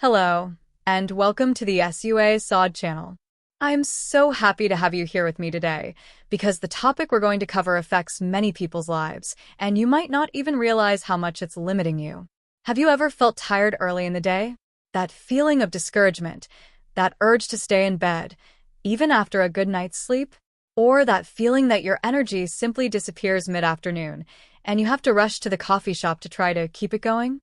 Hello, and welcome to the Sua Saúde channel. I'm so happy to have you here with me today, because the topic we're going to cover affects many people's lives, and you might not even realize how much it's limiting you. Have you ever felt tired early in the day? That feeling of discouragement, that urge to stay in bed, even after a good night's sleep? Or that feeling that your energy simply disappears mid-afternoon, and you have to rush to the coffee shop to try to keep it going?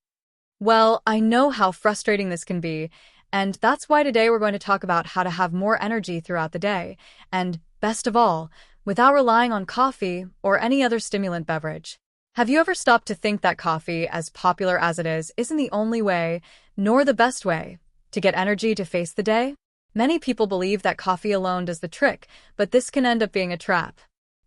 Well, I know how frustrating this can be, and that's why today we're going to talk about how to have more energy throughout the day, and best of all, without relying on coffee or any other stimulant beverage. Have you ever stopped to think that coffee, as popular as it is, isn't the only way, nor the best way, to get energy to face the day? Many people believe that coffee alone does the trick, but this can end up being a trap.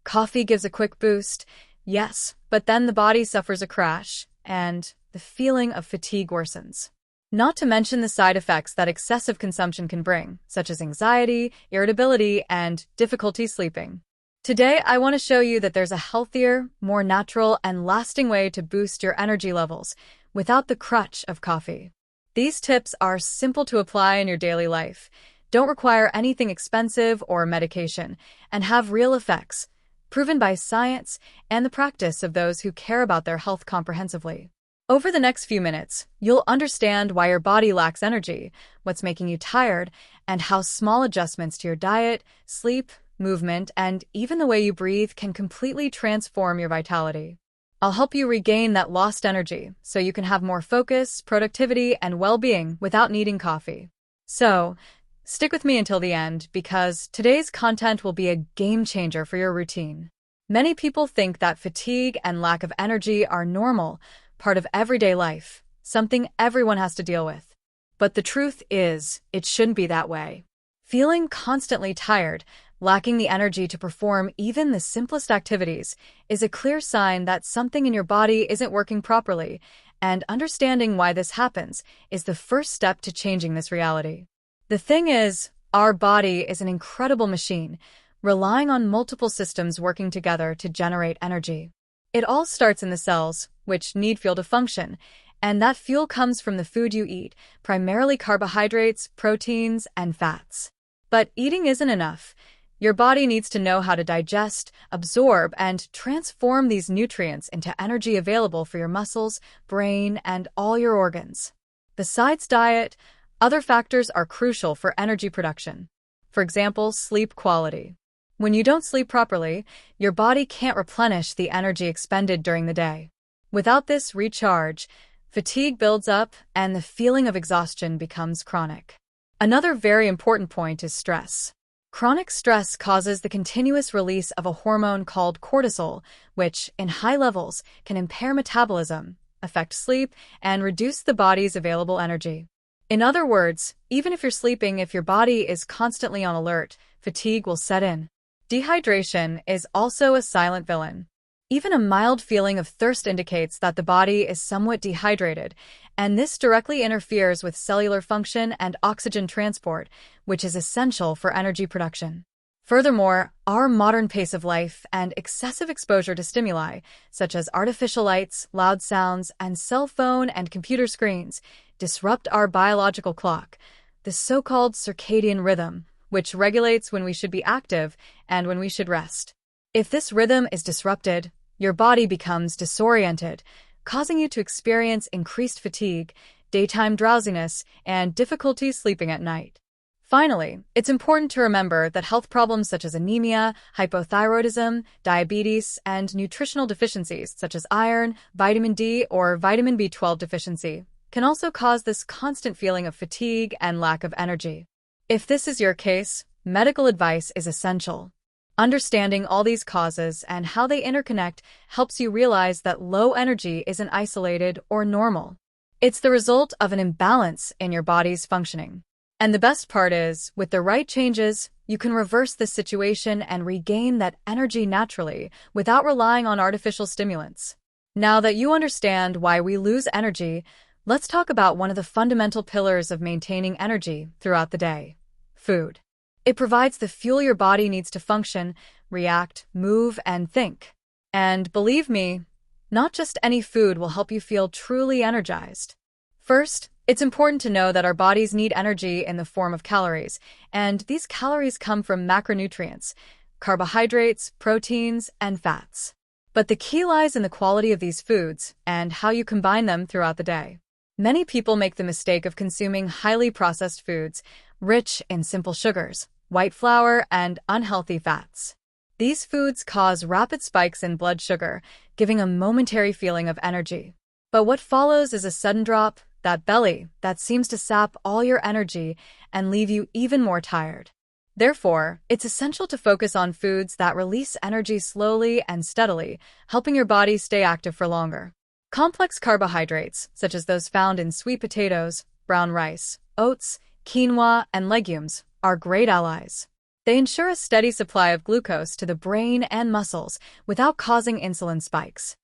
Coffee gives a quick boost, yes, but then the body suffers a crash, and the feeling of fatigue worsens. Not to mention the side effects that excessive consumption can bring, such as anxiety, irritability, and difficulty sleeping. Today, I want to show you that there's a healthier, more natural, and lasting way to boost your energy levels without the crutch of coffee. These tips are simple to apply in your daily life, don't require anything expensive or medication, and have real effects, proven by science and the practice of those who care about their health comprehensively. Over the next few minutes, you'll understand why your body lacks energy, what's making you tired, and how small adjustments to your diet, sleep, movement, and even the way you breathe can completely transform your vitality. I'll help you regain that lost energy so you can have more focus, productivity, and well-being without needing coffee. So, stick with me until the end because today's content will be a game changer for your routine. Many people think that fatigue and lack of energy are normal, part of everyday life, something everyone has to deal with. But the truth is, it shouldn't be that way. Feeling constantly tired, lacking the energy to perform even the simplest activities, is a clear sign that something in your body isn't working properly, and understanding why this happens is the first step to changing this reality. The thing is, our body is an incredible machine, relying on multiple systems working together to generate energy. It all starts in the cells, which need fuel to function, and that fuel comes from the food you eat, primarily carbohydrates, proteins, and fats. But eating isn't enough. Your body needs to know how to digest, absorb, and transform these nutrients into energy available for your muscles, brain, and all your organs. Besides diet, other factors are crucial for energy production. For example, sleep quality. When you don't sleep properly, your body can't replenish the energy expended during the day. Without this recharge, fatigue builds up and the feeling of exhaustion becomes chronic. Another very important point is stress. Chronic stress causes the continuous release of a hormone called cortisol, which, in high levels, can impair metabolism, affect sleep, and reduce the body's available energy. In other words, even if you're sleeping, if your body is constantly on alert, fatigue will set in. Dehydration is also a silent villain. Even a mild feeling of thirst indicates that the body is somewhat dehydrated, and this directly interferes with cellular function and oxygen transport, which is essential for energy production. Furthermore, our modern pace of life and excessive exposure to stimuli, such as artificial lights, loud sounds, and cell phone and computer screens, disrupt our biological clock, the so-called circadian rhythm, which regulates when we should be active and when we should rest. If this rhythm is disrupted, your body becomes disoriented, causing you to experience increased fatigue, daytime drowsiness, and difficulty sleeping at night. Finally, it's important to remember that health problems such as anemia, hypothyroidism, diabetes, and nutritional deficiencies such as iron, vitamin D, or vitamin B12 deficiency can also cause this constant feeling of fatigue and lack of energy. If this is your case, medical advice is essential. Understanding all these causes and how they interconnect helps you realize that low energy isn't isolated or normal. It's the result of an imbalance in your body's functioning. And the best part is, with the right changes, you can reverse this situation and regain that energy naturally without relying on artificial stimulants. Now that you understand why we lose energy, let's talk about one of the fundamental pillars of maintaining energy throughout the day: food. It provides the fuel your body needs to function, react, move, and think. And believe me, not just any food will help you feel truly energized. First, It's important to know that our bodies need energy in the form of calories, and these calories come from macronutrients, carbohydrates, proteins, and fats. But the key lies in the quality of these foods and how you combine them throughout the day. Many people make the mistake of consuming highly processed foods, rich in simple sugars, white flour, and unhealthy fats. These foods cause rapid spikes in blood sugar, giving a momentary feeling of energy. But what follows is a sudden drop, that belly that seems to sap all your energy and leave you even more tired. Therefore, it's essential to focus on foods that release energy slowly and steadily, helping your body stay active for longer. Complex carbohydrates, such as those found in sweet potatoes, brown rice, oats, quinoa, and legumes, are great allies. They ensure a steady supply of glucose to the brain and muscles without causing insulin spikes.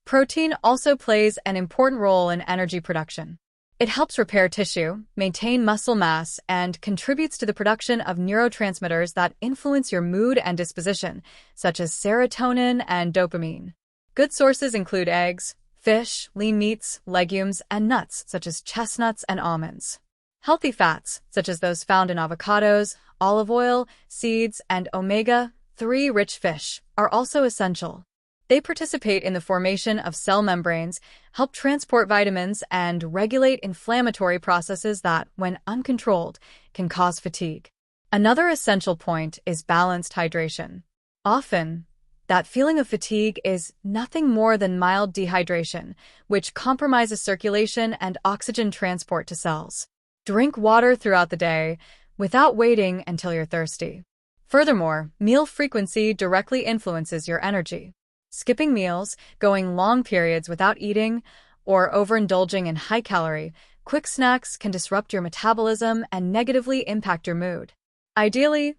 Protein also plays an important role in energy production. It helps repair tissue, maintain muscle mass, and contributes to the production of neurotransmitters that influence your mood and disposition, such as serotonin and dopamine. Good sources include eggs, fish, lean meats, legumes, and nuts, such as chestnuts and almonds. Healthy fats, such as those found in avocados, olive oil, seeds, and omega-3 rich fish, are also essential. They participate in the formation of cell membranes, help transport vitamins, and regulate inflammatory processes that, when uncontrolled, can cause fatigue. Another essential point is balanced hydration. Often, that feeling of fatigue is nothing more than mild dehydration, which compromises circulation and oxygen transport to cells. Drink water throughout the day, without waiting until you're thirsty. Furthermore, meal frequency directly influences your energy. Skipping meals, going long periods without eating, or overindulging in high-calorie, quick snacks can disrupt your metabolism and negatively impact your mood. Ideally,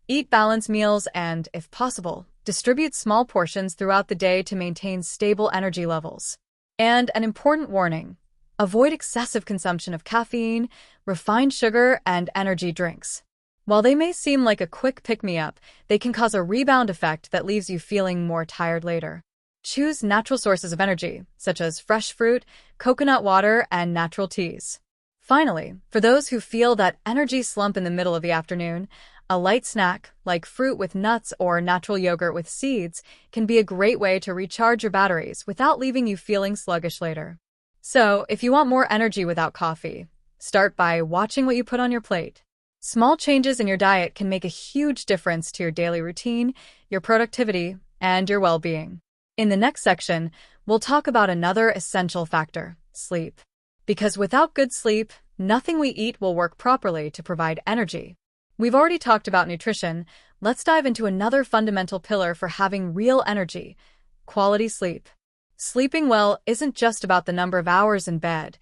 eat balanced meals and, if possible, distribute small portions throughout the day to maintain stable energy levels. And an important warning: avoid excessive consumption of caffeine, refined sugar, and energy drinks. While they may seem like a quick pick-me-up, they can cause a rebound effect that leaves you feeling more tired later. Choose natural sources of energy, such as fresh fruit, coconut water, and natural teas. Finally, for those who feel that energy slump in the middle of the afternoon, a light snack, like fruit with nuts or natural yogurt with seeds, can be a great way to recharge your batteries without leaving you feeling sluggish later. So, if you want more energy without coffee, start by watching what you put on your plate. Small changes in your diet can make a huge difference to your daily routine, your productivity, and your well-being. In the next section, we'll talk about another essential factor: sleep. Because without good sleep, nothing we eat will work properly to provide energy. We've already talked about nutrition. Let's dive into another fundamental pillar for having real energy: quality sleep. Sleeping well isn't just about the number of hours in bed.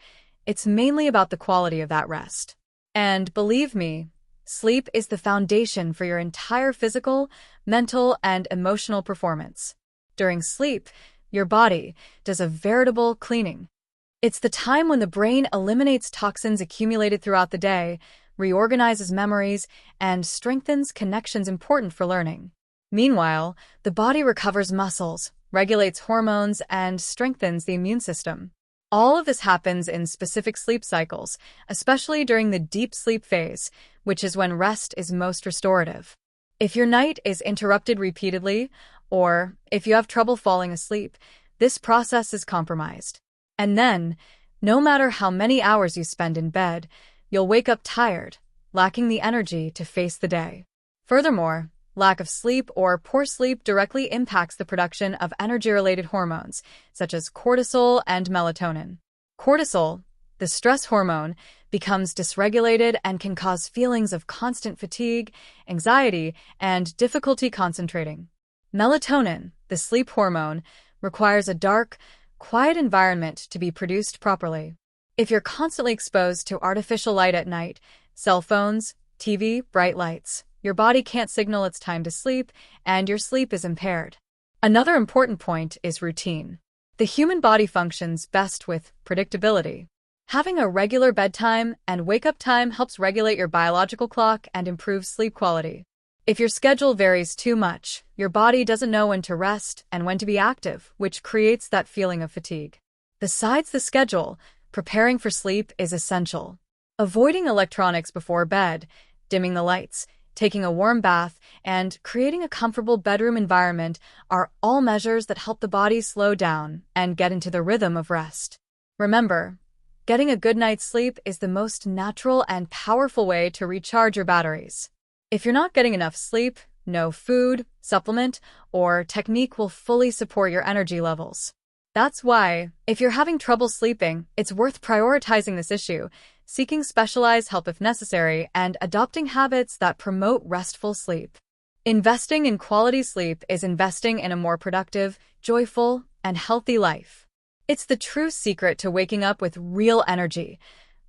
It's mainly about the quality of that rest. And believe me, sleep is the foundation for your entire physical, mental, and emotional performance. During sleep, your body does a veritable cleaning. It's the time when the brain eliminates toxins accumulated throughout the day, reorganizes memories, and strengthens connections important for learning. Meanwhile, the body recovers muscles, regulates hormones, and strengthens the immune system. All of this happens in specific sleep cycles, especially during the deep sleep phase, which is when rest is most restorative. If your night is interrupted repeatedly, or if you have trouble falling asleep, this process is compromised. And then, no matter how many hours you spend in bed, you'll wake up tired, lacking the energy to face the day. Furthermore, lack of sleep or poor sleep directly impacts the production of energy-related hormones, such as cortisol and melatonin. Cortisol, the stress hormone, becomes dysregulated and can cause feelings of constant fatigue, anxiety, and difficulty concentrating. Melatonin, the sleep hormone, requires a dark, quiet environment to be produced properly. If you're constantly exposed to artificial light at night, cell phones, TV, bright lights, your body can't signal it's time to sleep, and your sleep is impaired. Another important point is routine. The human body functions best with predictability. Having a regular bedtime and wake-up time helps regulate your biological clock and improve sleep quality. If your schedule varies too much, your body doesn't know when to rest and when to be active, which creates that feeling of fatigue. Besides the schedule, preparing for sleep is essential. Avoiding electronics before bed, dimming the lights, taking a warm bath, and creating a comfortable bedroom environment are all measures that help the body slow down and get into the rhythm of rest. Remember, getting a good night's sleep is the most natural and powerful way to recharge your batteries. If you're not getting enough sleep, no food, supplement, or technique will fully support your energy levels. That's why, if you're having trouble sleeping, it's worth prioritizing this issue, seeking specialized help if necessary, and adopting habits that promote restful sleep. Investing in quality sleep is investing in a more productive, joyful, and healthy life. It's the true secret to waking up with real energy,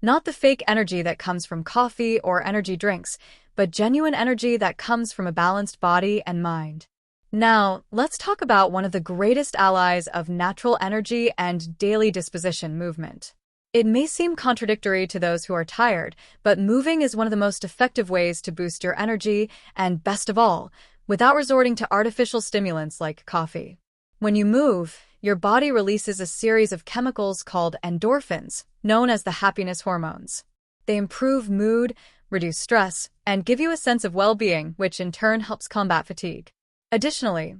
not the fake energy that comes from coffee or energy drinks, but genuine energy that comes from a balanced body and mind. Now, let's talk about one of the greatest allies of natural energy and daily disposition: movement. It may seem contradictory to those who are tired, but moving is one of the most effective ways to boost your energy and, best of all, without resorting to artificial stimulants like coffee. When you move, your body releases a series of chemicals called endorphins, known as the happiness hormones. They improve mood, reduce stress, and give you a sense of well-being, which in turn helps combat fatigue. Additionally,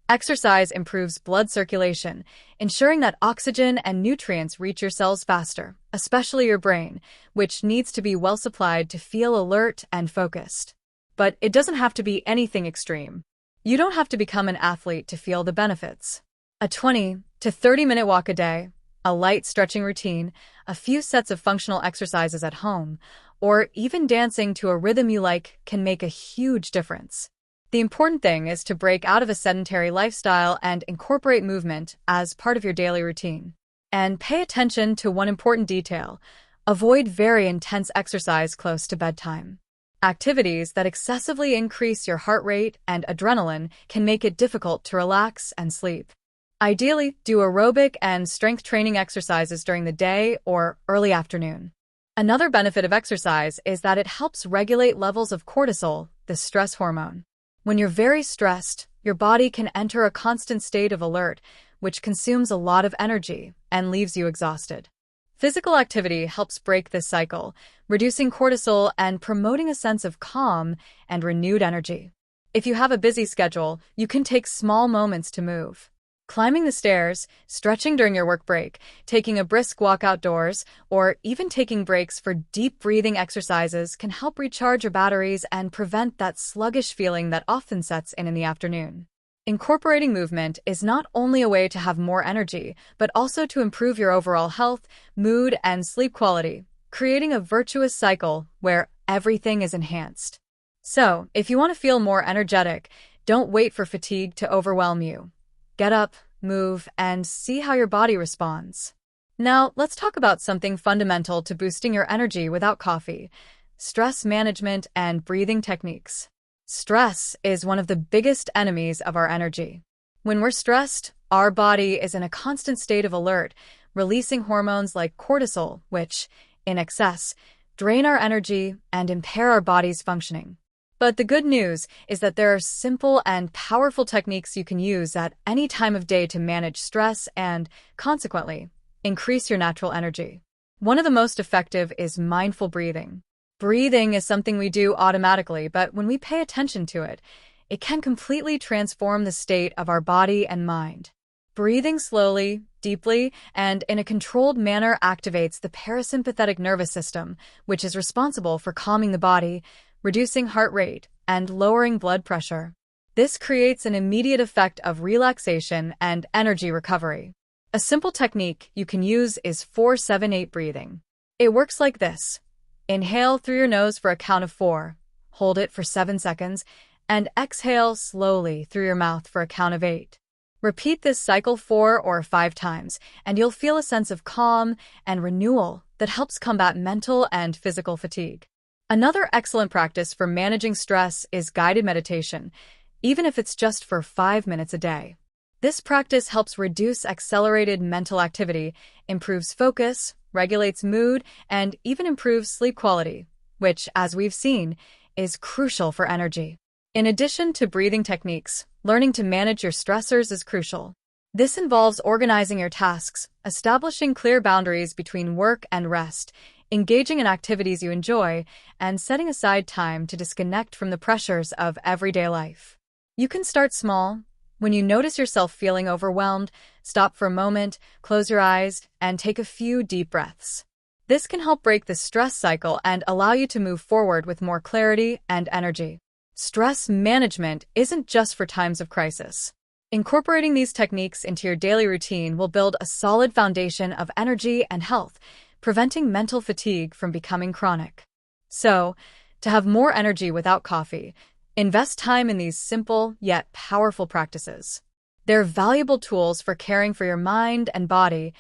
exercise improves blood circulation, ensuring that oxygen and nutrients reach your cells faster, especially your brain, which needs to be well supplied to feel alert and focused. But it doesn't have to be anything extreme. You don't have to become an athlete to feel the benefits. A 20 to 30-minute walk a day, a light stretching routine, a few sets of functional exercises at home, or even dancing to a rhythm you like can make a huge difference. The important thing is to break out of a sedentary lifestyle and incorporate movement as part of your daily routine. And pay attention to one important detail: avoid very intense exercise close to bedtime. Activities that excessively increase your heart rate and adrenaline can make it difficult to relax and sleep. Ideally, do aerobic and strength training exercises during the day or early afternoon. Another benefit of exercise is that it helps regulate levels of cortisol, the stress hormone. When you're very stressed, your body can enter a constant state of alert, which consumes a lot of energy and leaves you exhausted. Physical activity helps break this cycle, reducing cortisol and promoting a sense of calm and renewed energy. If you have a busy schedule, you can take small moments to move. Climbing the stairs, stretching during your work break, taking a brisk walk outdoors, or even taking breaks for deep breathing exercises can help recharge your batteries and prevent that sluggish feeling that often sets in the afternoon. Incorporating movement is not only a way to have more energy, but also to improve your overall health, mood, and sleep quality, creating a virtuous cycle where everything is enhanced. So, if you want to feel more energetic, don't wait for fatigue to overwhelm you. Get up, move, and see how your body responds. Now, let's talk about something fundamental to boosting your energy without coffee: stress management and breathing techniques. Stress is one of the biggest enemies of our energy. When we're stressed, our body is in a constant state of alert, releasing hormones like cortisol, which, in excess, drain our energy and impair our body's functioning. But the good news is that there are simple and powerful techniques you can use at any time of day to manage stress and, consequently, increase your natural energy. One of the most effective is mindful breathing. Breathing is something we do automatically, but when we pay attention to it, it can completely transform the state of our body and mind. Breathing slowly, deeply, and in a controlled manner activates the parasympathetic nervous system, which is responsible for calming the body, reducing heart rate, and lowering blood pressure. This creates an immediate effect of relaxation and energy recovery. A simple technique you can use is 4-7-8 breathing. It works like this: inhale through your nose for a count of 4, hold it for 7 seconds, and exhale slowly through your mouth for a count of 8. Repeat this cycle 4 or 5 times, and you'll feel a sense of calm and renewal that helps combat mental and physical fatigue. Another excellent practice for managing stress is guided meditation, even if it's just for 5 minutes a day. This practice helps reduce accelerated mental activity, improves focus, regulates mood, and even improves sleep quality, which, as we've seen, is crucial for energy. In addition to breathing techniques, learning to manage your stressors is crucial. This involves organizing your tasks, establishing clear boundaries between work and rest, engaging in activities you enjoy, and setting aside time to disconnect from the pressures of everyday life. You can start small. When you notice yourself feeling overwhelmed, stop for a moment, close your eyes, and take a few deep breaths. This can help break the stress cycle and allow you to move forward with more clarity and energy. Stress management isn't just for times of crisis. Incorporating these techniques into your daily routine will build a solid foundation of energy and health, preventing mental fatigue from becoming chronic. So, to have more energy without coffee, invest time in these simple yet powerful practices. They're valuable tools for caring for your mind and body,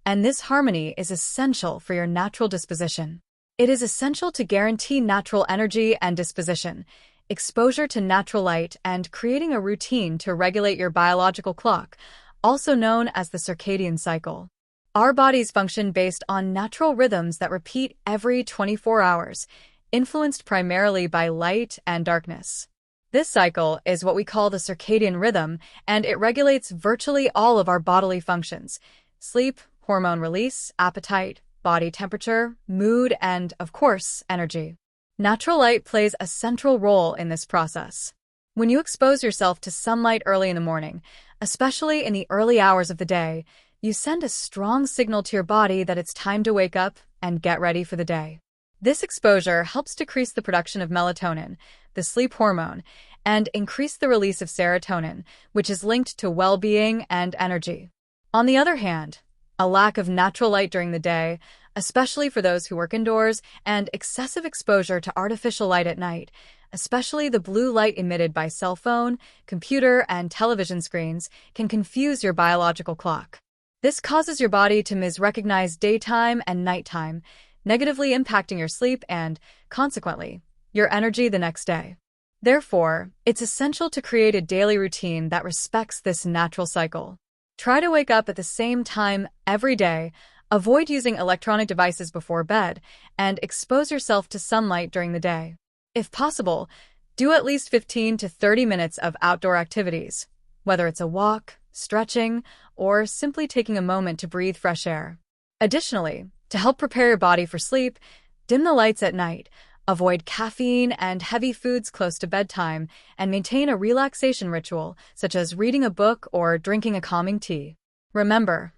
and this harmony is essential for your natural disposition. It is essential to guarantee natural energy and disposition, exposure to natural light, and creating a routine to regulate your biological clock, also known as the circadian cycle. Our bodies function based on natural rhythms that repeat every 24 hours, influenced primarily by light and darkness. This cycle is what we call the circadian rhythm, and it regulates virtually all of our bodily functions: sleep, hormone release, appetite, body temperature, mood, and, of course, energy. Natural light plays a central role in this process. When you expose yourself to sunlight early in the morning, especially in the early hours of the day, you send a strong signal to your body that it's time to wake up and get ready for the day. This exposure helps decrease the production of melatonin, the sleep hormone, and increase the release of serotonin, which is linked to well-being and energy. On the other hand, a lack of natural light during the day, especially for those who work indoors, and excessive exposure to artificial light at night, especially the blue light emitted by cell phone, computer, and television screens, can confuse your biological clock. This causes your body to misrecognize daytime and nighttime, negatively impacting your sleep and, consequently, your energy the next day. Therefore, it's essential to create a daily routine that respects this natural cycle. Try to wake up at the same time every day, avoid using electronic devices before bed, and expose yourself to sunlight during the day. If possible, do at least 15 to 30 minutes of outdoor activities, whether it's a walk, stretching, or simply taking a moment to breathe fresh air. Additionally, to help prepare your body for sleep, dim the lights at night, avoid caffeine and heavy foods close to bedtime, and maintain a relaxation ritual, such as reading a book or drinking a calming tea. Remember,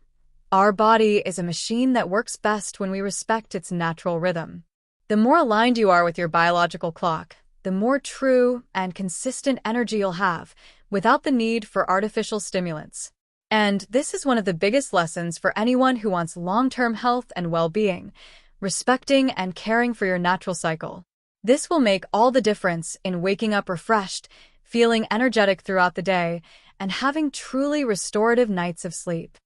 our body is a machine that works best when we respect its natural rhythm. The more aligned you are with your biological clock, the more true and consistent energy you'll have, without the need for artificial stimulants. And this is one of the biggest lessons for anyone who wants long-term health and well-being: respecting and caring for your natural cycle. This will make all the difference in waking up refreshed, feeling energetic throughout the day, and having truly restorative nights of sleep.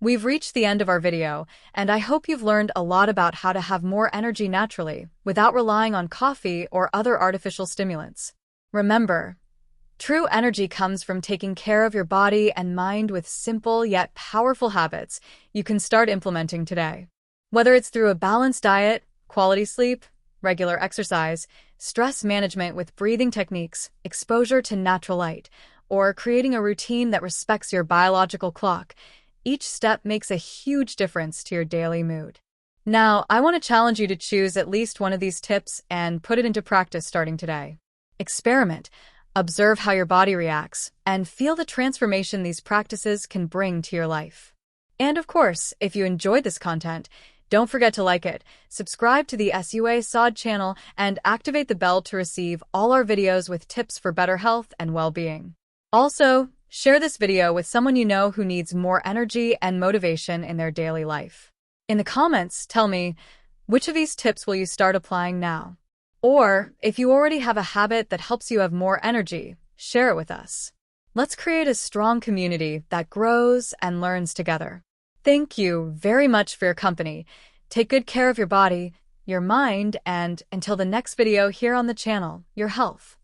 We've reached the end of our video, and I hope you've learned a lot about how to have more energy naturally without relying on coffee or other artificial stimulants. Remember, true energy comes from taking care of your body and mind with simple yet powerful habits you can start implementing today. Whether it's through a balanced diet, quality sleep, regular exercise, stress management with breathing techniques, exposure to natural light, or creating a routine that respects your biological clock, each step makes a huge difference to your daily mood. Now, I want to challenge you to choose at least one of these tips and put it into practice starting today. Experiment, observe how your body reacts, and feel the transformation these practices can bring to your life. And of course, if you enjoyed this content, don't forget to like it, subscribe to the Sua Saúde channel, and activate the bell to receive all our videos with tips for better health and well-being. Also, share this video with someone you know who needs more energy and motivation in their daily life. In the comments, tell me, which of these tips will you start applying now? Or, if you already have a habit that helps you have more energy, share it with us. Let's create a strong community that grows and learns together. Thank you very much for your company. Take good care of your body, your mind, and until the next video here on the channel, your health.